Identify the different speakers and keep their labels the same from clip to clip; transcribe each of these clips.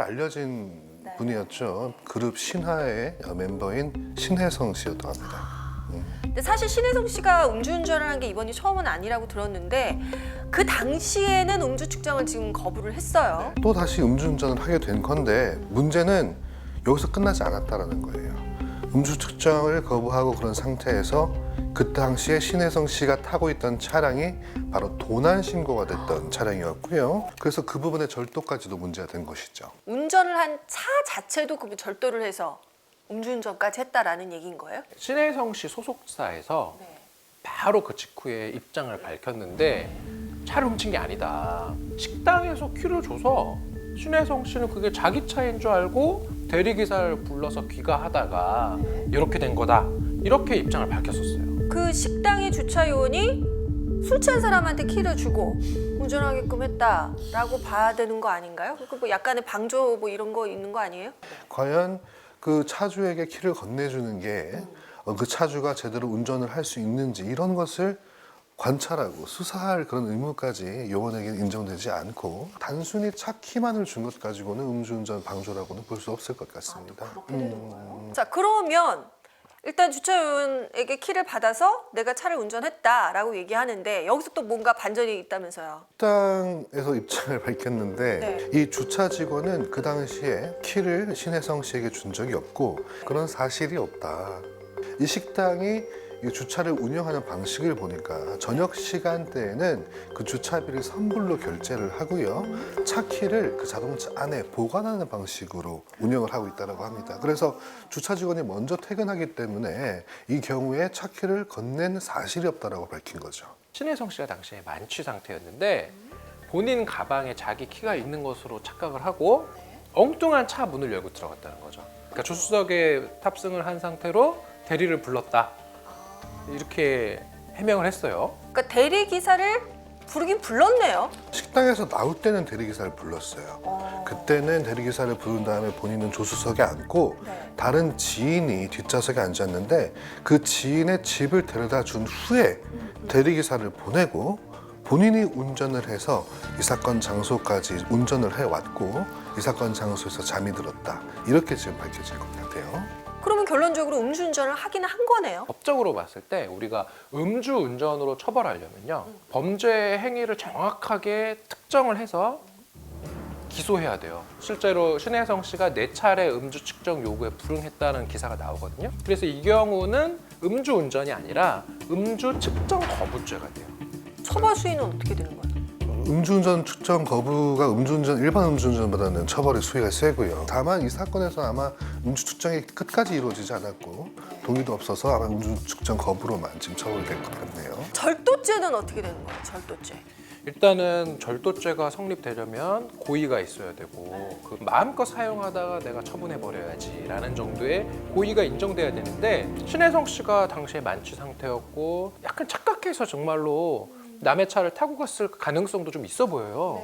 Speaker 1: 알려진
Speaker 2: 네.
Speaker 1: 분이었죠. 그룹 신화의 멤버인 신혜성 씨였다고 합니다.
Speaker 2: 근데 사실 신혜성 씨가 음주운전을 한 게 이번이 처음은 아니라고 들었는데 그 당시에는 음주 측정을 지금 거부를 했어요.
Speaker 1: 또 다시 음주운전을 하게 된 건데 문제는 여기서 끝나지 않았다라는 거예요. 음주 측정을 거부하고 그런 상태에서 그 당시에 신혜성 씨가 타고 있던 차량이 바로 도난 신고가 됐던 차량이었고요. 그래서 그 부분의 절도까지도 문제가 된 것이죠.
Speaker 2: 운전을 한 차 자체도 그 절도를 해서 음주운전까지 했다라는 얘기인 거예요?
Speaker 3: 신혜성 씨 소속사에서
Speaker 2: 네.
Speaker 3: 바로 그 직후에 입장을 밝혔는데 차를 훔친 게 아니다. 식당에서 키를 줘서 신혜성 씨는 그게 자기 차인 줄 알고 대리기사를 불러서 귀가하다가 이렇게 된 거다. 이렇게 입장을 밝혔었어요.
Speaker 2: 그 식당의 주차 요원이 술 취한 사람한테 키를 주고 운전하게끔 했다라고 봐야 되는 거 아닌가요? 그 뭐 약간의 방조 뭐 이런 거 있는 거 아니에요?
Speaker 1: 과연 그 차주에게 키를 건네주는 게 그 차주가 제대로 운전을 할 수 있는지 이런 것을 관찰하고 수사할 그런 의무까지 요원에게 인정되지 않고 단순히 차 키만을 준 것 가지고는 음주운전 방조라고는 볼 수 없을 것 같습니다.
Speaker 2: 자, 그러면 일단 주차요원에게 키를 받아서 내가 차를 운전했다라고 얘기하는데 여기서 또 뭔가 반전이 있다면서요?
Speaker 1: 식당에서 입장을 밝혔는데
Speaker 2: 네.
Speaker 1: 이 주차 직원은 그 당시에 키를 신혜성 씨에게 준 적이 없고 그런 사실이 없다. 이 식당이 이 주차를 운영하는 방식을 보니까 저녁 시간대에는 그 주차비를 선불로 결제를 하고요. 차 키를 그 자동차 안에 보관하는 방식으로 운영을 하고 있다고 합니다. 그래서 주차 직원이 먼저 퇴근하기 때문에 이 경우에 차 키를 건넨 사실이 없다고 밝힌 거죠.
Speaker 3: 신혜성 씨가 당시에 만취 상태였는데 본인 가방에 자기 키가 있는 것으로 착각을 하고 엉뚱한 차 문을 열고 들어갔다는 거죠. 그러니까 조수석에 탑승을 한 상태로 대리를 불렀다. 이렇게 해명을 했어요.
Speaker 2: 그러니까 대리기사를 부르긴 불렀네요.
Speaker 1: 식당에서 나올 때는 대리기사를 불렀어요. 그때는 대리기사를 부른 다음에 본인은 조수석에 앉고
Speaker 2: 네.
Speaker 1: 다른 지인이 뒷좌석에 앉았는데 그 지인의 집을 데려다 준 후에 대리기사를 보내고 본인이 운전을 해서 이 사건 장소까지 운전을 해왔고 이 사건 장소에서 잠이 들었다. 이렇게 지금 밝혀질 것 같아요.
Speaker 2: 그러면 결론적으로 음주운전을 하긴 한 거네요.
Speaker 3: 법적으로 봤을 때 우리가 음주운전으로 처벌하려면요. 범죄 행위를 정확하게 특정을 해서 기소해야 돼요. 실제로 신혜성 씨가 4차례 음주 측정 요구에 불응했다는 기사가 나오거든요. 그래서 이 경우는 음주운전이 아니라 음주 측정 거부죄가 돼요.
Speaker 2: 처벌 수위는 어떻게 되는 거예요?
Speaker 1: 음주운전 측정 거부가 일반 음주운전보다는 처벌의 수위가 세고요. 다만 이 사건에서 아마 음주 측정이 끝까지 이루어지지 않았고 동의도 없어서 아마 음주 측정 거부로만 지금 처벌될 것 같네요.
Speaker 2: 절도죄는 어떻게 되는 거예요? 절도죄.
Speaker 3: 일단은 절도죄가 성립되려면 고의가 있어야 되고 그 마음껏 사용하다가 내가 처분해버려야지라는 정도의 고의가 인정돼야 되는데 신혜성 씨가 당시에 만취 상태였고 약간 착각해서 정말로 남의 차를 타고 갔을 가능성도 좀 있어 보여요.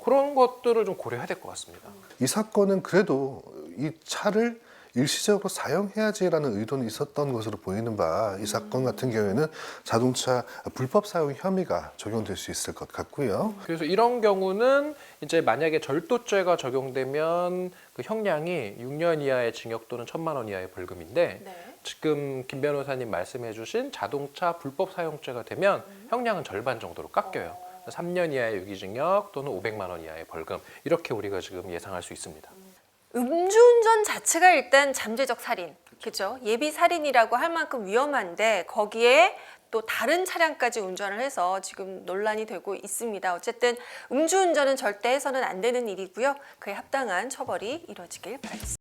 Speaker 3: 그런 것들을 좀 고려해야 될 것 같습니다.
Speaker 1: 이 사건은 그래도 이 차를 일시적으로 사용해야지라는 의도는 있었던 것으로 보이는 바 이 사건 같은 경우에는 자동차 불법 사용 혐의가 적용될 수 있을 것 같고요.
Speaker 3: 그래서 이런 경우는 이제 만약에 절도죄가 적용되면 그 형량이 6년 이하의 징역 또는 1,000만 원 이하의 벌금인데
Speaker 2: 네.
Speaker 3: 지금 김 변호사님 말씀해주신 자동차 불법 사용죄가 되면 형량은 절반 정도로 깎여요. 3년 이하의 유기징역 또는 500만 원 이하의 벌금 이렇게 우리가 지금 예상할 수 있습니다.
Speaker 2: 음주운전 자체가 일단 잠재적 살인, 그죠? 예비 살인이라고 할 만큼 위험한데 거기에 또 다른 차량까지 운전을 해서 지금 논란이 되고 있습니다. 어쨌든 음주운전은 절대 해서는 안 되는 일이고요. 그에 합당한 처벌이 이루어지길 바라겠습니다.